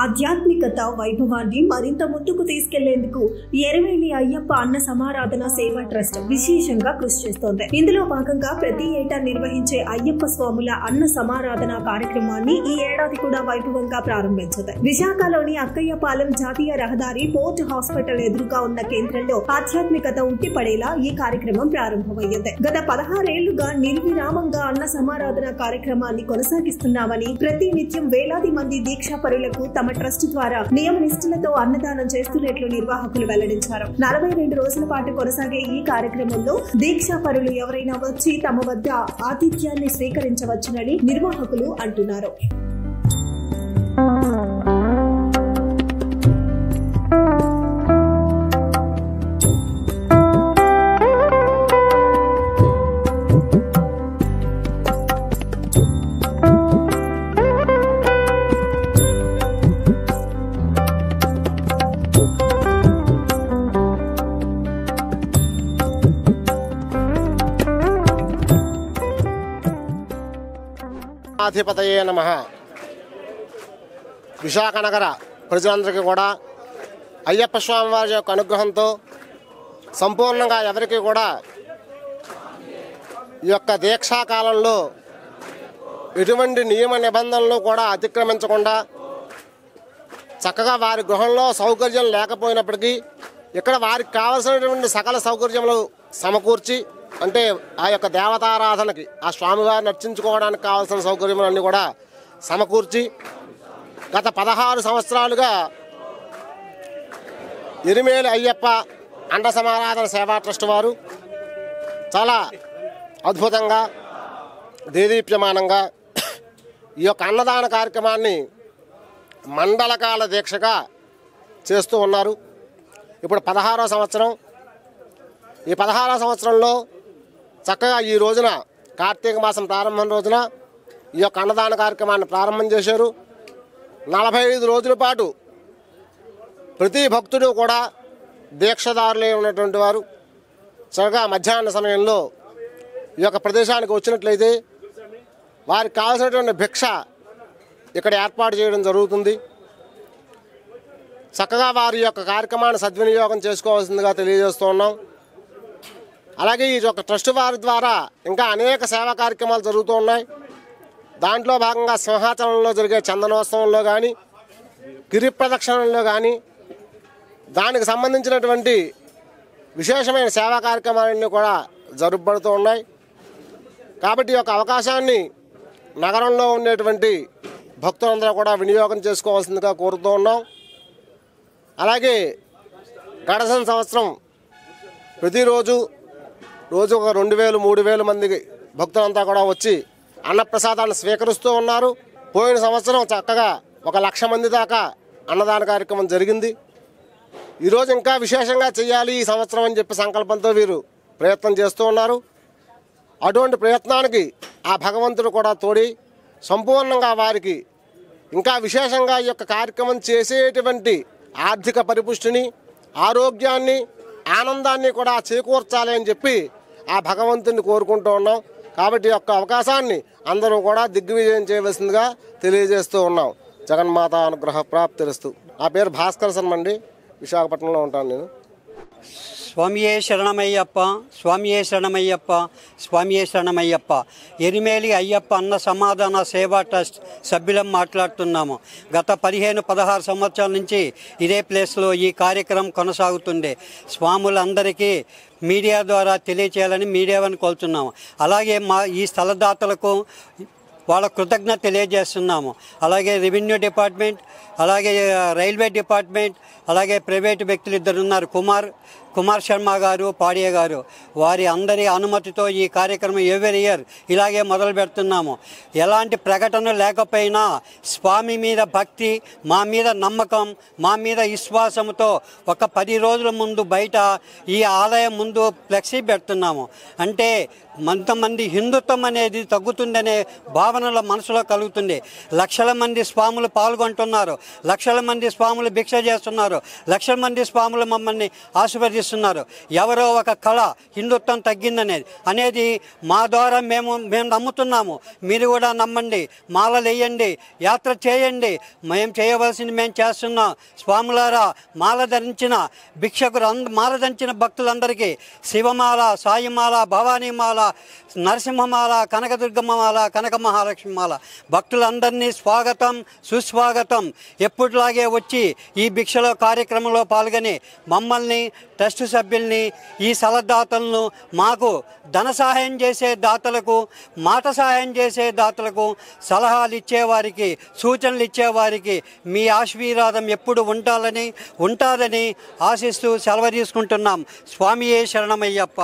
ఆధ్యాత్మికత వైభవాన్ని మరింత ముందుకు తీసుకెళ్లేందుకు ఎరుమేలి అయ్యప్ప అన్న సమారాధన సేవా ట్రస్ట్ విశేషంగా కృషి చేస్తోంది. ఇందులో భాగంగా ప్రతి ఏటా నిర్వహించే అయ్యప్ప స్వాముల అన్న సమారాధన కార్యక్రమాన్ని ఈ ఏడాది కూడా వైభవంగా ప్రారంభించింది. విశాఖలోని అక్కయ్యపాలెం జాతీయ రహదారి పోర్ట్ హాస్పిటల్ ఎదురుగా ఉన్న కేంద్రంలో ఆధ్యాత్మికత ఉట్టిపడేలా ఈ కార్యక్రమం ప్రారంభమయ్యింది. గత 16 ఏళ్లుగా నిర్విరామంగా అన్న సమారాధన కార్యక్రమాన్ని కొనసాగిస్తున్నామని, ప్రతి నిత్యం వేలాది మంది దీక్షాపరులకు తమ ట్రస్ట్ ద్వారా నియమ నిష్ఠలతో అన్నదానం చేస్తున్నట్లు నిర్వాహకులు వెల్లడించారు. 42 రోజుల పాటు కొనసాగే ఈ కార్యక్రమంలో దీక్షాపరులు ఎవరైనా వచ్చి తమ వద్ద ఆతిథ్యాన్ని స్వీకరించవచ్చునని నిర్వాహకులు అంటున్నారు. అధిపతయే నమః. విశాఖ నగర ప్రజలందరికీ కూడా అయ్యప్ప స్వామి వారి యొక్క అనుగ్రహంతో సంపూర్ణంగా ఎవరికి కూడా ఈ యొక్క దీక్షాకాలంలో ఎటువంటి నియమ నిబంధనలు కూడా అతిక్రమించకుండా చక్కగా వారి గృహంలో సౌకర్యం లేకపోయినప్పటికీ ఇక్కడ వారికి కావలసినటువంటి సకల సౌకర్యములు సమకూర్చి, అంటే ఆ యొక్క దేవతారాధనకి ఆ స్వామివారిని అర్చించుకోవడానికి కావాల్సిన సౌకర్యములన్నీ కూడా సమకూర్చి గత 16 సంవత్సరాలుగా ఎరుమేలి అయ్యప్ప అన్న సమారాధన సేవా ట్రస్ట్ వారు చాలా అద్భుతంగా దేదీప్యమానంగా ఈ యొక్క అన్నదాన కార్యక్రమాన్ని మండలకాల దీక్షగా చేస్తూ ఉన్నారు. ఇప్పుడు 16వ సంవత్సరం. ఈ 16వ సంవత్సరంలో చక్కగా ఈ రోజున కార్తీక మాసం ప్రారంభం రోజున ఈ యొక్క అన్నదాన కార్యక్రమాన్ని ప్రారంభం చేశారు. 45 రోజుల పాటు ప్రతి భక్తుడు కూడా దీక్షదారులే ఉన్నటువంటి వారు చక్కగా మధ్యాహ్న సమయంలో ఈ యొక్క ప్రదేశానికి వచ్చినట్లయితే వారికి కావాల్సినటువంటి భిక్ష ఇక్కడ ఏర్పాటు చేయడం జరుగుతుంది. చక్కగా వారి యొక్క కార్యక్రమాన్ని సద్వినియోగం చేసుకోవాల్సిందిగా తెలియజేస్తూ ఉన్నాం. అలాగే ఈ యొక్క ట్రస్ట్ వారి ద్వారా ఇంకా అనేక సేవా కార్యక్రమాలు జరుగుతూ ఉన్నాయి. దాంట్లో భాగంగా సింహాచలంలో జరిగే చందనోత్సవంలో కానీ, గిరి ప్రదక్షిణంలో కానీ దానికి సంబంధించినటువంటి విశేషమైన సేవా కార్యక్రమాలన్నీ కూడా జరుపబడుతూ ఉన్నాయి. కాబట్టి ఈ యొక్క అవకాశాన్ని నగరంలో ఉండేటువంటి భక్తులందరూ కూడా వినియోగం చేసుకోవాల్సిందిగా కోరుతూ ఉన్నాం. అలాగే గడచిన సంవత్సరం ప్రతిరోజు రోజు ఒక 2000-3000 మంది భక్తులంతా కూడా వచ్చి అన్నప్రసాదాన్ని స్వీకరిస్తూ ఉన్నారు. పోయిన సంవత్సరం చక్కగా 1,00,000 మంది దాకా అన్నదాన కార్యక్రమం జరిగింది. ఈరోజు ఇంకా విశేషంగా చేయాలి ఈ సంవత్సరం అని చెప్పి సంకల్పంతో వీరు ప్రయత్నం చేస్తూ ఉన్నారు. అటువంటి ప్రయత్నానికి ఆ భగవంతుడు కూడా తోడి సంపూర్ణంగా వారికి ఇంకా విశేషంగా ఈ యొక్క కార్యక్రమం చేసేటువంటి ఆర్థిక పరిపుష్టిని, ఆరోగ్యాన్ని, ఆనందాన్ని కూడా చేకూర్చాలి అని చెప్పి ఆ భగవంతుని కోరుకుంటూ ఉన్నాం. కాబట్టి యొక్క అవకాశాన్ని అందరూ కూడా దిగ్విజయం చేయవలసిందిగా తెలియజేస్తూ ఉన్నాం. జగన్మాత అనుగ్రహ ప్రాప్తిరస్తు. నా పేరు భాస్కర్ శర్మండి, విశాఖపట్నంలో ఉంటాను నేను. స్వామియే శరణమయ్యప్ప, స్వామియే శరణమయ్యప్ప, స్వామియే శరణమయ్యప్ప. ఎరుమేలి అయ్యప్ప అన్న సమాధాన సేవా ట్రస్ట్ సభ్యులం మాట్లాడుతున్నాము. గత 15-16 సంవత్సరాల నుంచి ఇదే ప్లేస్లో ఈ కార్యక్రమం కొనసాగుతుంది. స్వాములందరికీ మీడియా ద్వారా తెలియచేయాలని మీడియాని కోరుతున్నాము. అలాగే ఈ స్థలదాతలకు వాళ్ళ కృతజ్ఞత తెలియజేస్తున్నాము. అలాగే రెవెన్యూ డిపార్ట్మెంట్, అలాగే రైల్వే డిపార్ట్మెంట్, అలాగే ప్రైవేటు వ్యక్తులు 2 ఉన్నారు, కుమార్ శర్మ గారు, పాడియ గారు. వారి అందరి అనుమతితో ఈ కార్యక్రమం ఎవ్రీ ఇయర్ ఇలాగే మొదలు పెడుతున్నాము. ఎలాంటి ప్రకటన లేకపోయినా స్వామి మీద భక్తి, మా మీద నమ్మకం, మా మీద విశ్వాసంతో ఒక 10 రోజుల ముందు బయట ఈ ఆలయం ముందు ఫ్లెక్సీ పెడుతున్నాము. అంటే కొంతమంది హిందుత్వం అనేది తగ్గుతుందనే భావనలో మనసులో కలుగుతుంది. లక్షల మంది స్వాములు పాల్గొంటున్నారు. చేస్తున్నారు. లక్షల మంది స్వాములు భిక్ష చేస్తున్నారు. లక్షల మంది స్వాములు మమ్మల్ని ఆశీర్వదిస్తున్నారు. ఎవరో ఒక కళ హిందుత్వం తగ్గిందనేది మా ద్వారా మేము నమ్ముతున్నాము. మీరు కూడా నమ్మండి, మాలలు వేయండి, యాత్ర చేయండి. మేము చేయవలసింది మేము చేస్తున్నాం. స్వాములారా, మాల ధరించిన మాల ధరించిన భక్తులందరికీ శివమాల, సాయిమాల, భవానీమాల, నరసింహమాల, కనకదుర్గమ్మమాల, కనక మహాలక్ష్మిమాల భక్తులందరినీ స్వాగతం, సుస్వాగతం. ఎప్పుడులాగే వచ్చి ఈ భిక్షలో కార్యక్రమంలో పాల్గొని మమ్మల్ని, ట్రస్ట్ సభ్యుల్ని, ఈ సలదాతలను, మాకు ధన సహాయం చేసే దాతలకు, మాట సహాయం చేసే దాతలకు, సలహాలు ఇచ్చేవారికి, సూచనలు ఇచ్చేవారికి మీ ఆశీర్వాదం ఎప్పుడు ఉంటుందని ఆశిస్తూ సెలవు తీసుకుంటున్నాం. స్వామియే శరణమయ్యప్ప.